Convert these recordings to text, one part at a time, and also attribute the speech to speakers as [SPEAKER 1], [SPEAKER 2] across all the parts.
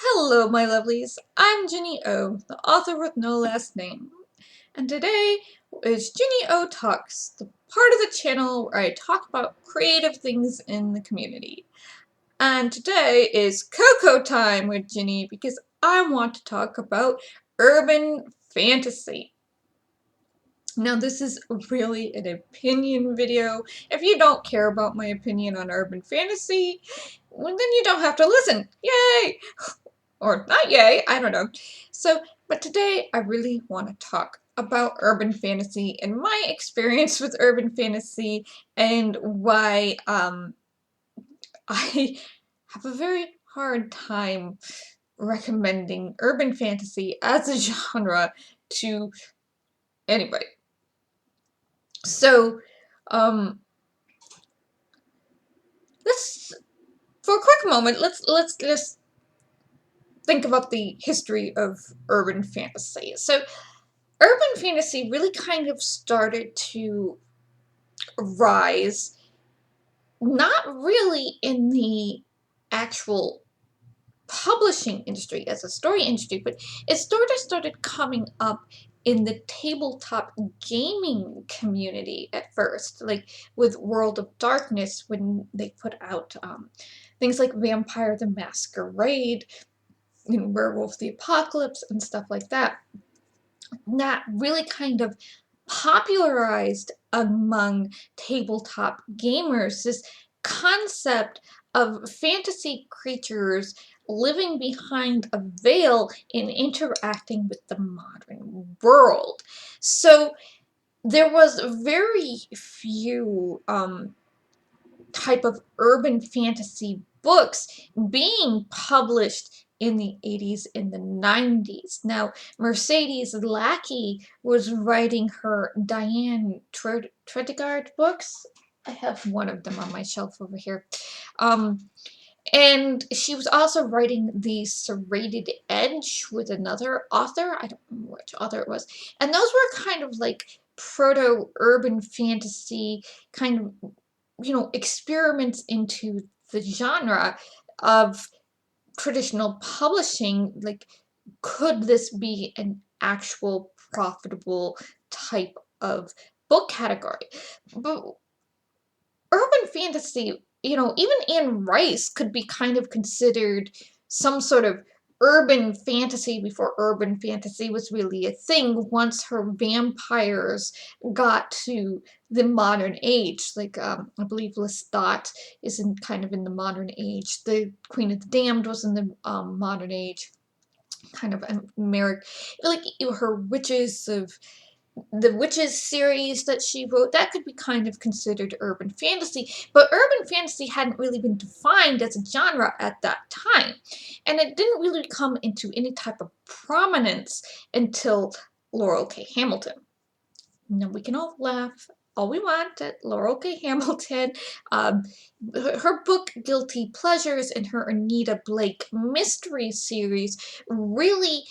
[SPEAKER 1] Hello, my lovelies. I'm Ginny O, the author with no last name. And today is Ginny O Talks, the part of the channel where I talk about creative things in the community. And today is Cocoa time with Ginny because I want to talk about urban fantasy. Now, this is really an opinion video. If you don't care about my opinion on urban fantasy, well, then you don't have to listen. Yay! Or not yay, I don't know. But today I really want to talk about urban fantasy and my experience with urban fantasy and why I have a very hard time recommending urban fantasy as a genre to anybody. So, um, let's for a quick moment, let's just think about the history of urban fantasy. So, urban fantasy really kind of started to rise, not really in the actual publishing industry as a story industry, but it started coming up in the tabletop gaming community at first, like with World of Darkness when they put out things like Vampire the Masquerade, Werewolf the Apocalypse, and stuff like that. That really kind of popularized among tabletop gamers this concept of fantasy creatures living behind a veil and interacting with the modern world. So there was very few type of urban fantasy books being published in the 80s and the 90s. Now, Mercedes Lackey was writing her Diane Tredegaard books. I have one of them on my shelf over here. And she was also writing The Serrated Edge with another author. I don't remember which author it was. And those were kind of like proto-urban fantasy kind of experiments into the genre of traditional publishing. Like, could this be an actual profitable type of book category? But urban fantasy, even Anne Rice could be kind of considered some sort of urban fantasy before urban fantasy was really a thing once her vampires got to the modern age. Like, I believe Lestat is kind of in the modern age. The Queen of the Damned was in the modern age. Kind of American, like her Witches of the Witches series that she wrote, that could be kind of considered urban fantasy, but urban fantasy hadn't really been defined as a genre at that time, and it didn't really come into any type of prominence until Laurell K. Hamilton. Now, we can all laugh all we want at Laurell K. Hamilton. Her book Guilty Pleasures and her Anita Blake mystery series really,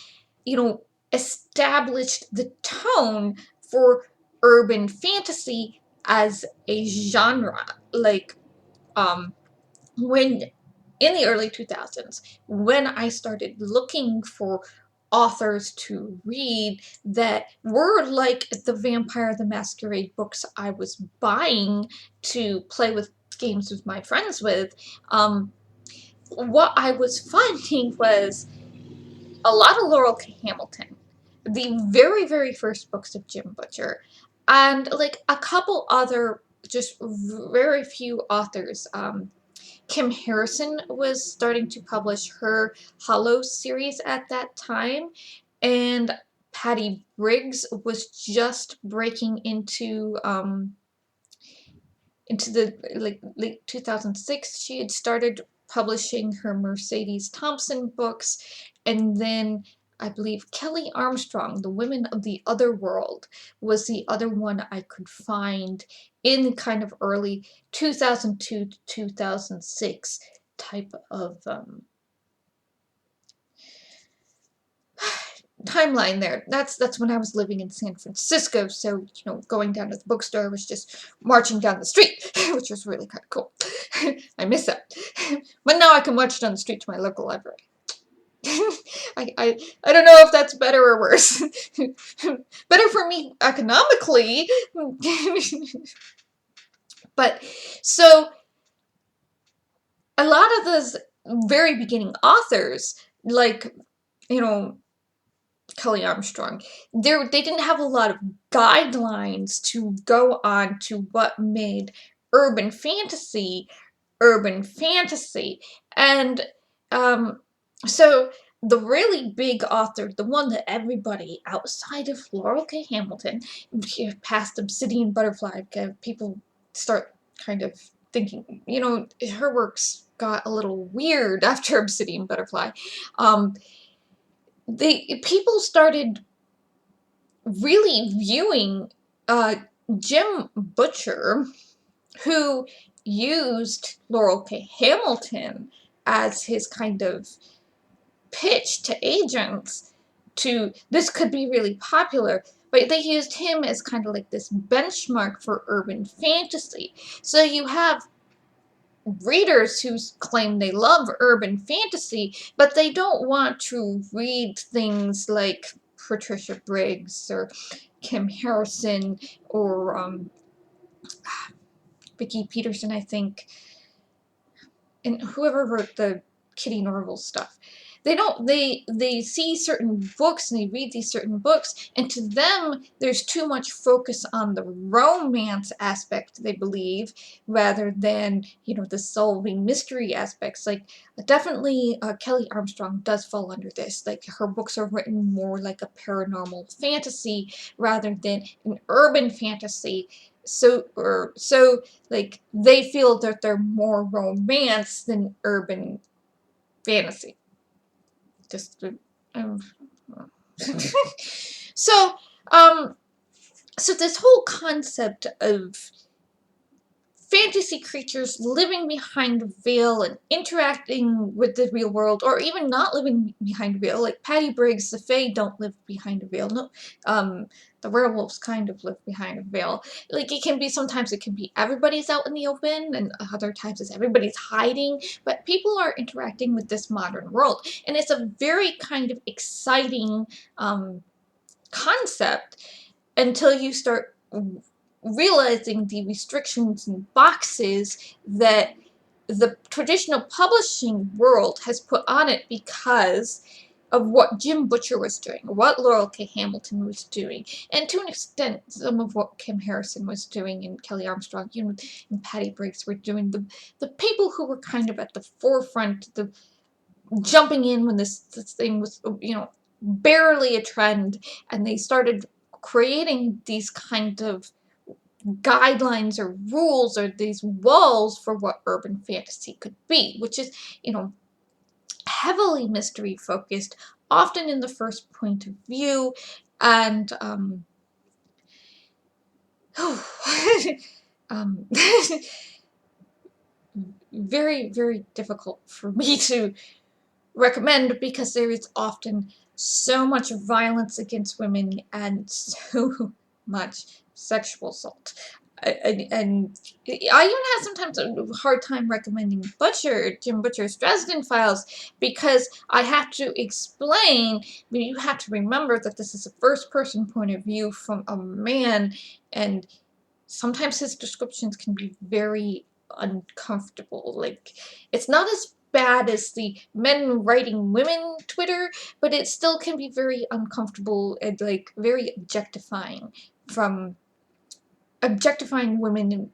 [SPEAKER 1] established the tone for urban fantasy as a genre. Like, when in the early 2000s, when I started looking for authors to read that were like the Vampire the Masquerade books I was buying to play with games with my friends with, what I was finding was a lot of Laurell K. Hamilton, the very, very first books of Jim Butcher, and like a couple other just very few authors. Kim Harrison was starting to publish her Hollow series at that time, and Patty Briggs was just breaking into the late 2006. She had started publishing her Mercedes Thompson books, and then I believe Kelly Armstrong, The Women of the Other World, was the other one I could find in kind of early 2002 to 2006 type of timeline there. That's when I was living in San Francisco, so going down to the bookstore was just marching down the street, which was really kind of cool. I miss that. But now I can march down the street to my local library. I don't know if that's better or worse. Better for me economically. But so a lot of those very beginning authors, like, you know, Kelly Armstrong, they didn't have a lot of guidelines to go on to what made urban fantasy urban fantasy. And um, so the really big author, the one that everybody outside of Laurel K. Hamilton, past Obsidian Butterfly, people start kind of thinking, her works got a little weird after Obsidian Butterfly. Um, People started really viewing Jim Butcher, who used Laurel K. Hamilton as his kind of pitch to agents to this could be really popular, but they used him as kind of like this benchmark for urban fantasy. So you have readers who claim they love urban fantasy, but they don't want to read things like Patricia Briggs or Kim Harrison or Vicki Peterson, I think, and whoever wrote the Kitty Norval stuff. They see certain books and they read these certain books, and to them there's too much focus on the romance aspect, they believe, rather than the solving mystery aspects. Like, definitely Kelly Armstrong does fall under this. Like, her books are written more like a paranormal fantasy rather than an urban fantasy. So like, they feel that they're more romance than urban fantasy. Just so so this whole concept of fantasy creatures living behind a veil and interacting with the real world, or even not living behind a veil, like Patty Briggs, the Fae don't live behind a veil. No, the werewolves kind of live behind a veil. Like, sometimes it can be everybody's out in the open, and other times it's everybody's hiding, but people are interacting with this modern world, and it's a very kind of exciting concept until you start realizing the restrictions and boxes that the traditional publishing world has put on it because of what Jim Butcher was doing, what Laurel K. Hamilton was doing, and to an extent, some of what Kim Harrison was doing and Kelly Armstrong, and Patty Briggs were doing. The people who were kind of at the forefront, the jumping in when this thing was, barely a trend, and they started creating these kind of guidelines or rules or these walls for what urban fantasy could be, which is, heavily mystery focused, often in the first point of view, and um, very, very difficult for me to recommend because there is often so much violence against women and so much sexual assault. And I even have sometimes a hard time recommending Jim Butcher's Dresden Files, because I have to explain, but you have to remember that this is a first-person point of view from a man, and sometimes his descriptions can be very uncomfortable. Like, it's not as bad as the men writing women Twitter, but it still can be very uncomfortable and, like, very objectifying women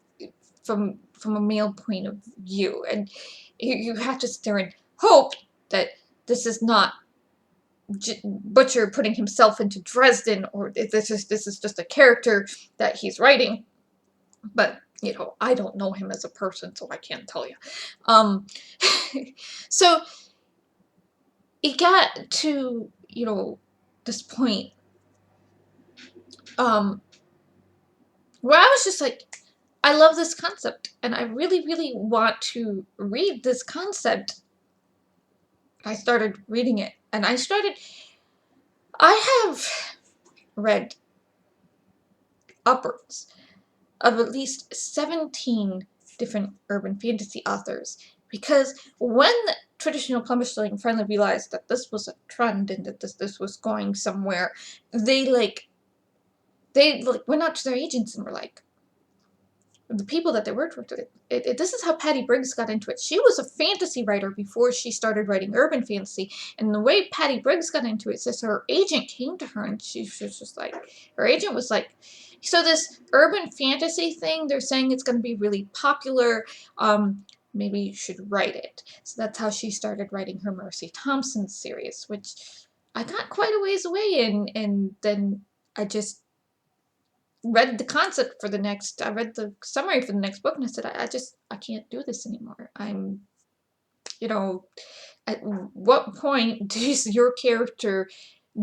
[SPEAKER 1] from a male point of view. And you have to sit there and hope that this is not Butcher putting himself into Dresden, or this is just a character that he's writing. But, I don't know him as a person, so I can't tell you. So it got to, this point, where I was just like, I love this concept, and I really, really want to read this concept. I started reading it, and I have read upwards of at least 17 different urban fantasy authors, because when traditional publishing finally realized that this was a trend and that this was going somewhere, they went out to their agents and were like, the people that they worked with, this is how Patty Briggs got into it. She was a fantasy writer before she started writing urban fantasy, and the way Patty Briggs got into it is her agent came to her, and she was just like, her agent was like, so this urban fantasy thing, they're saying it's going to be really popular, maybe you should write it. So that's how she started writing her Mercy Thompson series, which I got quite a ways away in, and then I just read the concept for the next, I read the summary for the next book, and I said, I can't do this anymore. I'm, you know, at what point does your character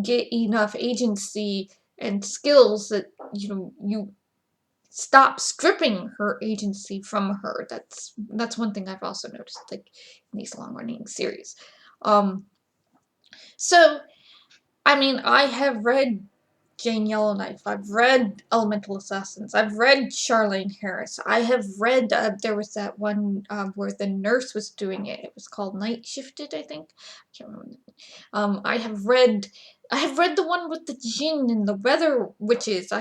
[SPEAKER 1] get enough agency and skills that, you stop stripping her agency from her? That's one thing I've also noticed, like, in these long-running series. So, I mean, I have read Jane Yellowknife. I've read Elemental Assassins. I've read Charlaine Harris. I have read, there was that one where the nurse was doing it. It was called Night Shifted, I think. I can't remember. I have read the one with the Jinn and the Weather Witches.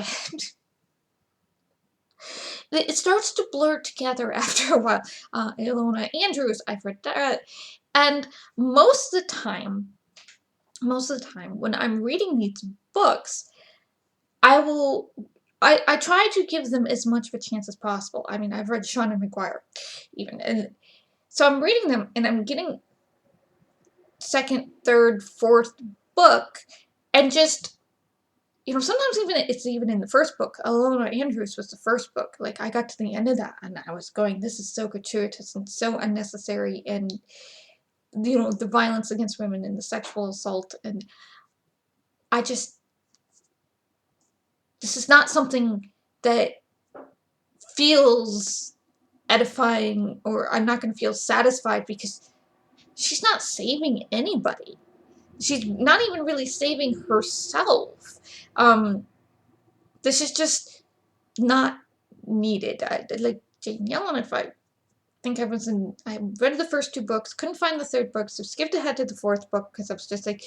[SPEAKER 1] It starts to blur together after a while. Ilona Andrews, I've read that. And most of the time when I'm reading these books, I try to give them as much of a chance as possible. I mean, I've read Sean and McGuire, even, and so I'm reading them, and I'm getting second, third, fourth book, and just, sometimes it's even in the first book. Alona Andrews was the first book. Like, I got to the end of that, and I was going, this is so gratuitous and so unnecessary, and, the violence against women and the sexual assault, and I just, this is not something that feels edifying, or I'm not going to feel satisfied, because she's not saving anybody. She's not even really saving herself. This is just not needed. Like Jane Yellowknife, I think I read the first two books, couldn't find the third book, so skipped ahead to the fourth book because I was just like,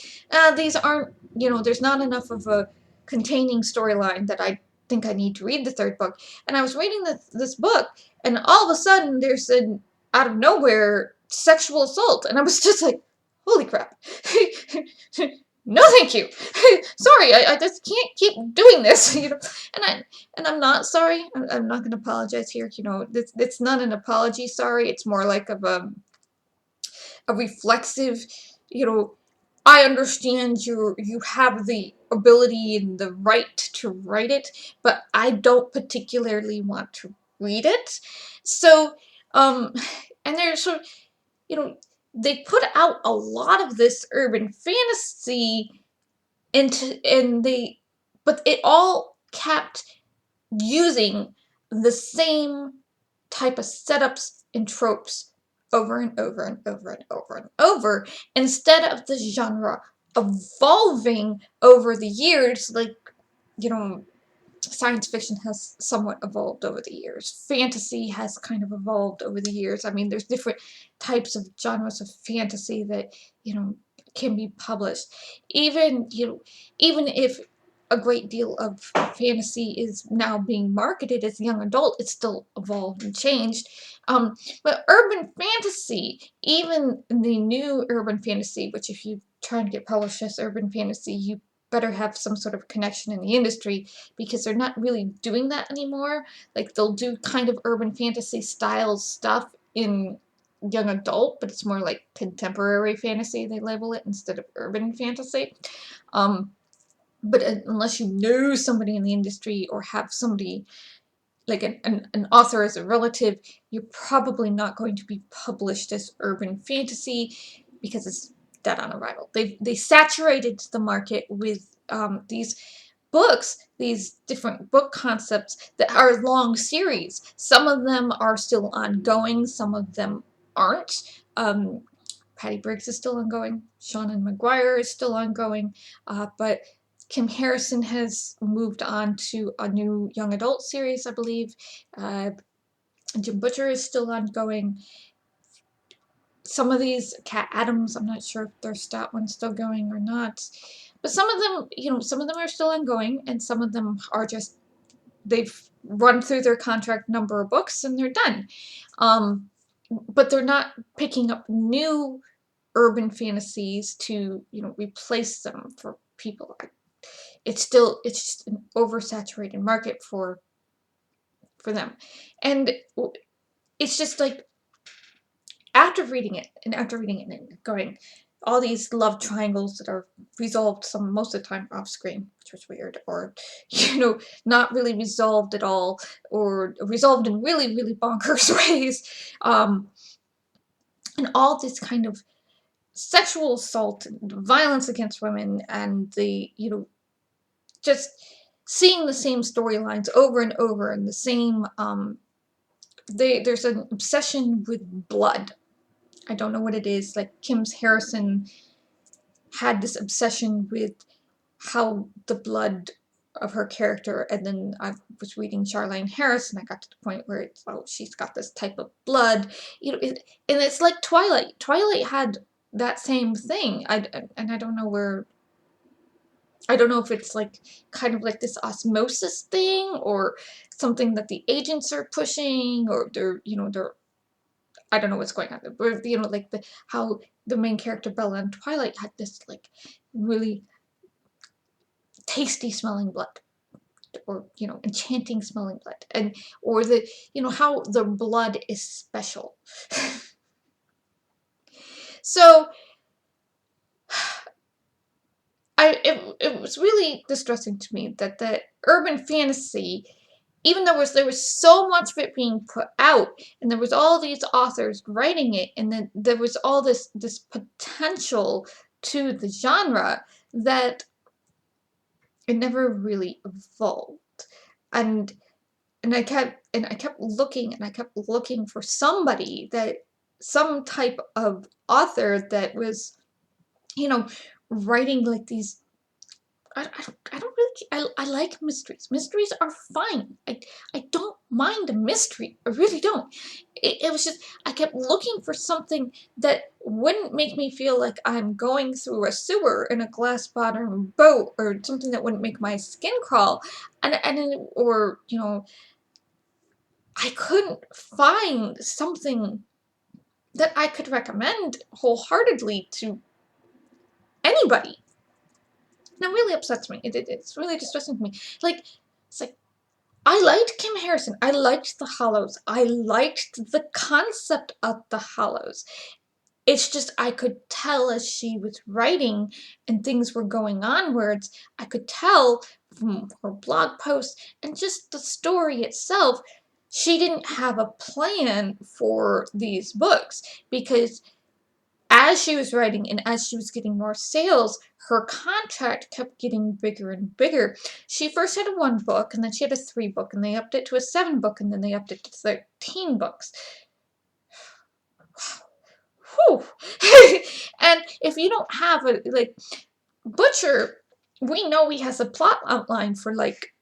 [SPEAKER 1] these aren't, there's not enough of a containing storyline that I think I need to read the third book. And I was reading this book, and all of a sudden there's an out of nowhere sexual assault, and I was just like, holy crap. No, thank you. Sorry, I just can't keep doing this. And I'm not sorry. I'm not going to apologize here. It's not an apology. Sorry, it's more like of a reflexive. I understand you have the ability and the right to write it, but I don't particularly want to read it. So, and there's sort of, they put out a lot of this urban fantasy but it all kept using the same type of setups and tropes over and over and over and over and over, instead of the genre evolving over the years. Like, science fiction has somewhat evolved over the years. Fantasy has kind of evolved over the years. I mean, there's different types of genres of fantasy that, can be published. Even if a great deal of fantasy is now being marketed as young adult, it's still evolved and changed. But urban fantasy, even the new urban fantasy, which if you try to get published as urban fantasy, you better have some sort of connection in the industry, because they're not really doing that anymore. Like, they'll do kind of urban fantasy style stuff in young adult, but it's more like contemporary fantasy, they label it, instead of urban fantasy. But unless you know somebody in the industry, or have somebody like an author as a relative, you're probably not going to be published as urban fantasy, because it's dead on arrival. They saturated the market with these books, these different book concepts that are long series. Some of them are still ongoing, some of them aren't. Patty Briggs is still ongoing, Sean and McGuire is still ongoing, but Kim Harrison has moved on to a new young adult series, I believe. Jim Butcher is still ongoing. some of these Cat Adams, I'm not sure if their stat one's still going or not, but some of them, some of them are still ongoing, and some of them are just, they've run through their contract number of books and they're done. But they're not picking up new urban fantasies to, replace them for people. It's just an oversaturated market for them. And it's just like, after reading it and going, all these love triangles that are resolved most of the time off screen, which was weird, or not really resolved at all, or resolved in really, really bonkers ways, and all this kind of sexual assault and violence against women, and just seeing the same storylines over and over, and the same there's an obsession with blood. I don't know what it is. Like, Kim's Harrison had this obsession with how the blood of her character, and then I was reading Charlaine Harris, and I got to the point where it's, oh, she's got this type of blood, and it's like Twilight. Twilight had that same thing. And I don't know where. I don't know if it's like kind of like this osmosis thing, or something that the agents are pushing, or they're I don't know what's going on. But like how the main character Bella in Twilight had this like really tasty smelling blood, or enchanting smelling blood, and or the how the blood is special. So it was really distressing to me that the urban fantasy, even though there was so much of it being put out, and there was all these authors writing it, and then there was all this potential to the genre, that it never really evolved. And I kept looking, and I kept looking for some type of author that was, writing like these. I don't really. I like mysteries. Mysteries are fine. I don't mind a mystery. I really don't. It was just, I kept looking for something that wouldn't make me feel like I'm going through a sewer in a glass bottom boat, or something that wouldn't make my skin crawl, or I couldn't find something that I could recommend wholeheartedly to anybody. That really upsets me. It's really distressing to me. Like, it's like, I liked Kim Harrison. I liked The Hollows. I liked the concept of The Hollows. It's just, I could tell as she was writing and things were going onwards, I could tell from her blog posts and just the story itself, she didn't have a plan for these books, because as she was writing and as she was getting more sales, her contract kept getting bigger and bigger. She first had a 1 book, and then she had a 3 book, and they upped it to a 7 book, and then they upped it to 13 books. Whew. And if you don't have a, like, Butcher, we know he has a plot outline for like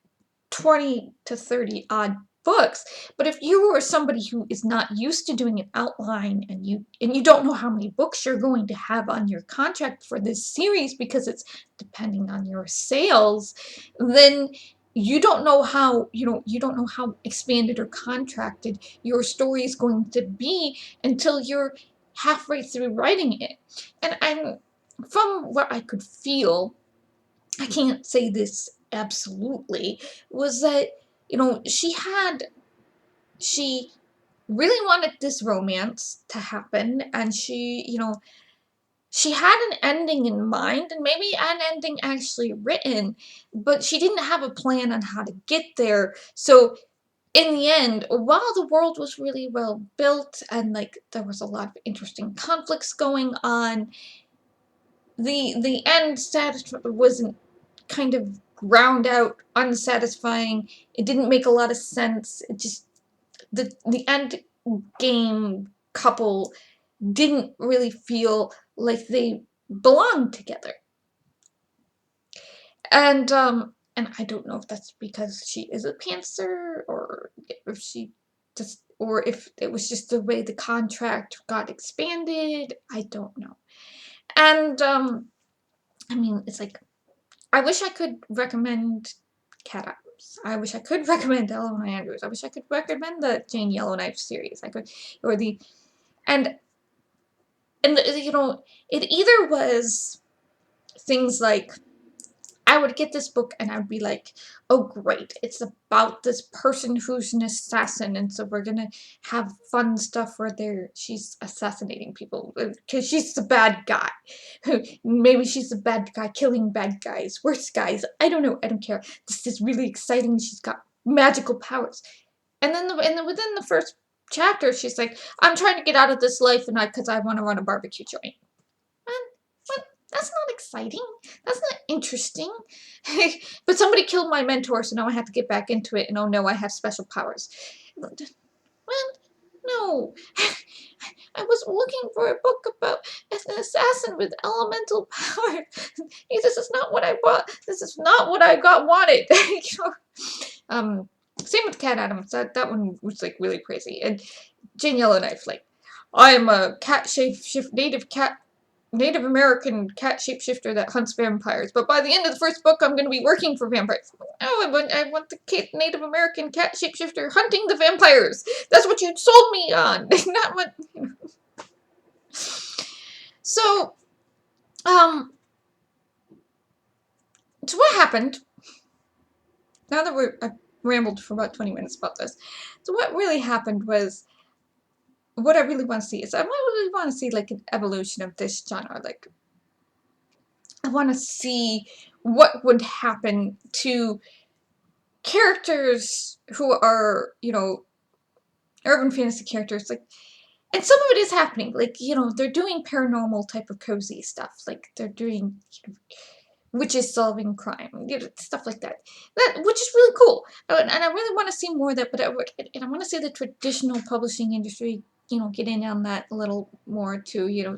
[SPEAKER 1] 20 to 30 odd books, but if you are somebody who is not used to doing an outline, and you don't know how many books you're going to have on your contract for this series, because it's depending on your sales, then you don't know how expanded or contracted your story is going to be until you're halfway through writing it. And from what I could feel, I can't say this absolutely, was that, she really wanted this romance to happen, and she had an ending in mind, and maybe an ending actually written, but she didn't have a plan on how to get there. So in the end, while the world was really well built, and like there was a lot of interesting conflicts going on, the end wasn't, kind of ground out, unsatisfying. It didn't make a lot of sense. It just, the end game couple didn't really feel like they belonged together. And I don't know if that's because she is a pantser, or if she just, or if it was just the way the contract got expanded. I don't know. And I mean, it's like, I wish I could recommend Cat Adams. I wish I could recommend Eleanor Andrews. I wish I could recommend the Jane Yellowknife series. I could, or the, and you know, it either was things like, I would get this book and I would be like, oh great, it's about this person who's an assassin, and so we're gonna have fun stuff where she's assassinating people because she's the bad guy. Maybe she's the bad guy killing bad guys, worse guys. I don't know. I don't care. This is really exciting. She's got magical powers, and then within the first chapter, she's like, I'm trying to get out of this life, and because I want to run a barbecue joint. What? That's not exciting. That's not interesting. But somebody killed my mentor, so now I have to get back into it, and oh no, I have special powers. Well, no. I was looking for a book about an assassin with elemental power. This is not what I want. This is not what I wanted. Same with Cat Adams. That one was like really crazy. And Jane Yellowknife, like, I am a Native American cat shapeshifter that hunts vampires. But by the end of the first book, I'm going to be working for vampires. No, I want the Native American cat shapeshifter hunting the vampires. That's what you sold me on. Not what. So, so what happened? Now that I've rambled for about 20 minutes about this. So what really happened was, what I really want to see is, I really want to see like an evolution of this genre. Like, I want to see what would happen to characters who are, you know, urban fantasy characters. Like, and some of it is happening. Like, you know, they're doing paranormal type of cozy stuff. Like, they're doing, you know, witches solving crime, you know, stuff like that. Which is really cool. And I really want to see more of that. But I want to see the traditional publishing industry, you know, get in on that a little more too. You know,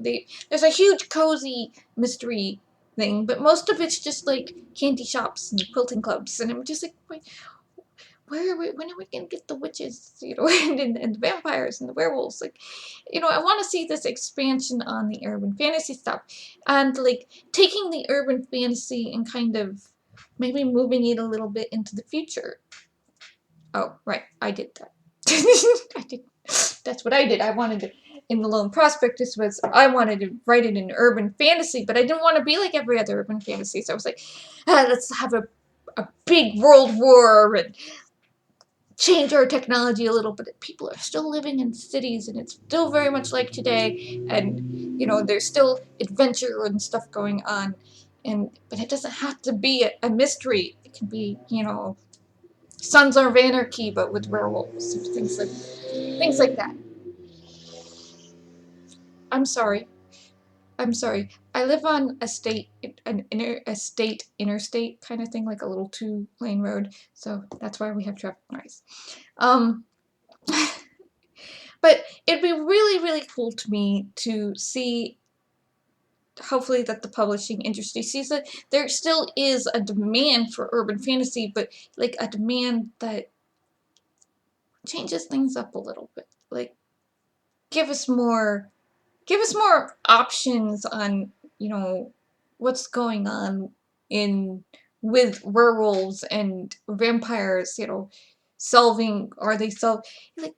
[SPEAKER 1] there's a huge cozy mystery thing, but most of it's just like candy shops and quilting clubs, and I'm just like, wait, when are we gonna get the witches, you know, and the vampires and the werewolves? Like, you know, I want to see this expansion on the urban fantasy stuff, and like taking the urban fantasy and kind of maybe moving it a little bit into the future. Oh, right, I did that. I did. That's what I did. I wanted to, in the Lone Prospectus, I wanted to write it in urban fantasy, but I didn't want to be like every other urban fantasy. So I was like, let's have a big world war and change our technology a little bit. People are still living in cities, and it's still very much like today. And you know, there's still adventure and stuff going on, but it doesn't have to be a mystery. It can be, you know, Sons of Anarchy, but with werewolves, things like that. I'm sorry. I live on a state interstate kind of thing, like a little 2-lane road, so that's why we have traffic noise. But it'd be really, really cool to me to see, hopefully, that the publishing industry sees that there still is a demand for urban fantasy, but like a demand that changes things up a little bit. Like, give us more options on, you know, what's going on with werewolves and vampires, you know, like,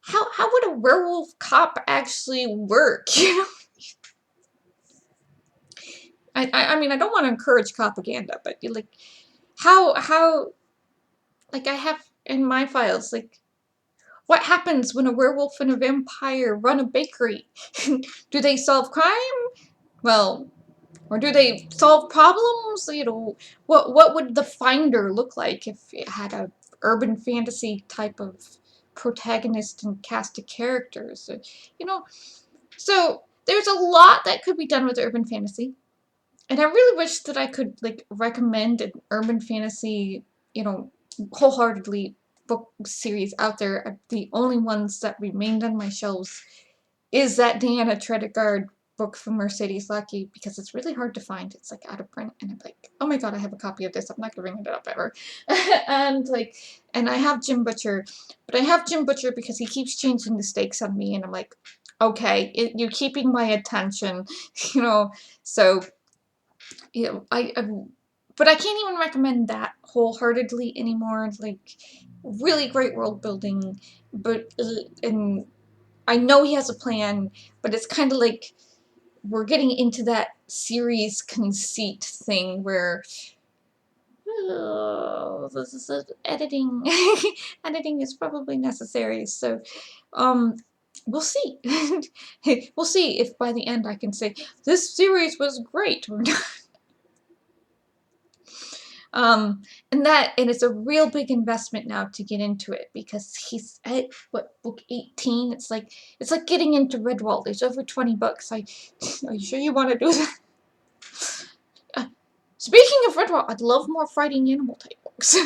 [SPEAKER 1] how would a werewolf cop actually work? You know, I mean, I don't want to encourage propaganda, but like, how like, I have in my files, like, what happens when a werewolf and a vampire run a bakery? Do they solve crime? Well, or do they solve problems? You know, what would the Finder look like if it had a urban fantasy type of protagonist and cast of characters? You know, so there's a lot that could be done with urban fantasy, and I really wish that I could like recommend an urban fantasy, you know, wholeheartedly book series out there. The only ones that remained on my shelves is that Deanna Tredegaard book from Mercedes Lackey because it's really hard to find. It's like out of print, and I'm like, oh my god, I have a copy of this. I'm not gonna bring it up ever. And I have Jim Butcher, but I have Jim Butcher because he keeps changing the stakes on me, and I'm like, okay, you're keeping my attention, you know. So, you know, but I can't even recommend that wholeheartedly anymore. Like, really great world building, but and I know he has a plan, but it's kind of like we're getting into that series conceit thing where this is editing. Editing is probably necessary. So, we'll see. We'll see if by the end I can say this series was great or not. And it's a real big investment now to get into it because he's at what, book 18? It's like getting into Redwall. There's over 20 books. Are you sure you want to do that? Speaking of Redwall, I'd love more fighting animal type books.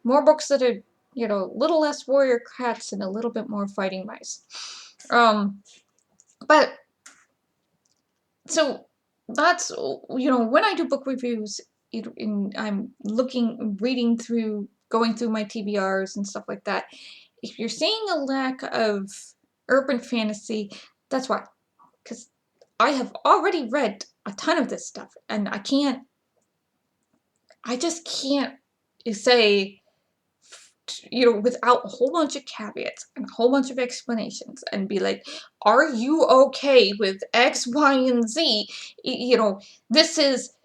[SPEAKER 1] More books that are, you know, a little less warrior cats and a little bit more fighting mice. But so that's, you know, when I do book reviews, I'm reading through, going through my TBRs and stuff like that. If you're seeing a lack of urban fantasy, that's why. Because I have already read a ton of this stuff, and I just can't say, you know, without a whole bunch of caveats and a whole bunch of explanations and be like, are you okay with X, Y, and Z? You know, this is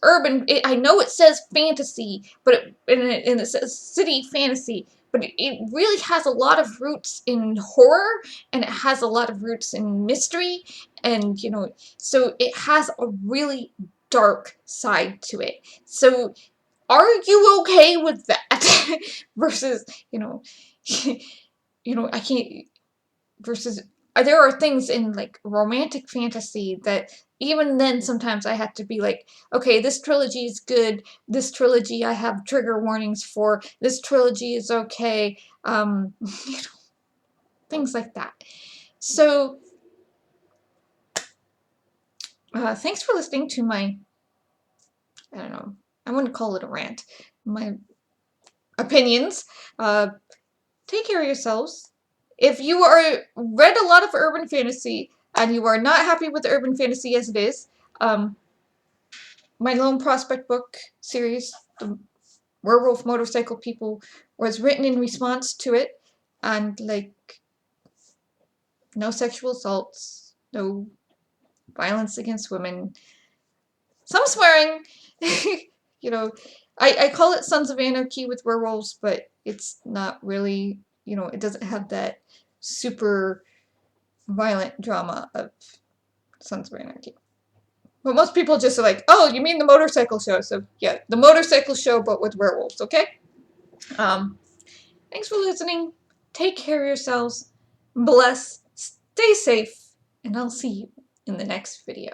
[SPEAKER 1] urban. I know it says fantasy, but it says city fantasy, but it really has a lot of roots in horror, and it has a lot of roots in mystery, and, you know, so it has a really dark side to it. So are you okay with that? Versus, you know, you know, I can't, versus, there are things in, like, romantic fantasy that even then sometimes I have to be like, okay, this trilogy is good, this trilogy I have trigger warnings for, this trilogy is okay, you know, things like that. So, thanks for listening to my, I don't know, I wouldn't call it a rant, my opinions. Take care of yourselves. If you are read a lot of urban fantasy and you are not happy with urban fantasy as it is, my Lone Prospect book series, the Werewolf Motorcycle People, was written in response to it, and, like, no sexual assaults, no violence against women, some swearing. You know, I call it Sons of Anarchy with werewolves, but it's not really, you know, it doesn't have that super violent drama of Sons of Anarchy. But most people just are like, oh, you mean the motorcycle show? So yeah, the motorcycle show, but with werewolves, okay? Thanks for listening. Take care of yourselves. Bless. Stay safe. And I'll see you in the next video.